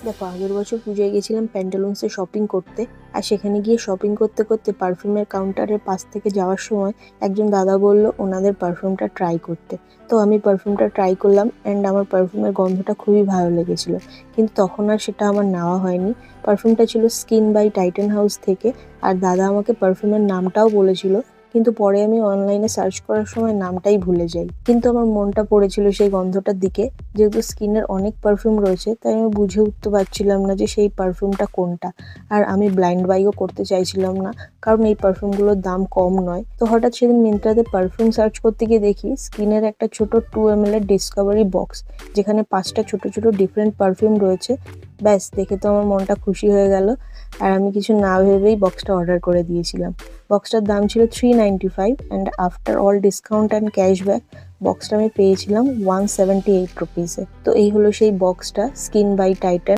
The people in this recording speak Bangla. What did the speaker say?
দেখো, আগের বছর পুজোয় গেছিলাম প্যান্টালুন্সে শপিং করতে। আর সেখানে গিয়ে শপিং করতে করতে পারফিউমের কাউন্টারের পাশ থেকে যাওয়ার সময় একজন দাদা বলল ওনাদের পারফিউমটা ট্রাই করতে। তো আমি পারফিউমটা ট্রাই করলাম অ্যান্ড আমার পারফিউমের গন্ধটা খুবই ভালো লেগেছিল। কিন্তু তখন আর সেটা আমার নেওয়া হয়নি। পারফিউমটা ছিল স্কিন বাই টাইটান হাউস থেকে। আর দাদা আমাকে পারফিউমের নামটাও বলেছিল, কিন্তু পরে আমি অনলাইনে সার্চ করার সময় নামটাই ভুলে যাই। কিন্তু আমার মনটা পড়েছিল সেই গন্ধটার দিকে। যেহেতু স্কিনের অনেক পারফিউম রয়েছে, তাই আমি বুঝে উঠতে পারছিলাম না যে সেই পারফিউমটা কোনটা। আর আমি ব্লাইন্ড বাইও করতে চাইছিলাম না, কারণ এই পারফিউমগুলোর দাম কম নয়। তো হঠাৎ সেদিন মিন্ত্রাতে পারফিউম সার্চ করতে গিয়ে দেখি স্কিনের একটা ছোট 2 ml এর ডিসকভারি বক্স, যেখানে 5টা ছোট ছোট ডিফারেন্ট পারফিউম রয়েছে। ব্যাস, দেখে তো আমার মনটা খুশি হয়ে গেল। আর আমি কিছু না ভেবেই বক্সটা অর্ডার করে দিয়েছিলাম। বক্সটার দাম ছিল 395 and after all discount and cashback বক্সটা আমি পেয়েছিলাম 178 রুপিসে। তো এই হলো সেই বক্সটা, স্কিন বাই টাইটান।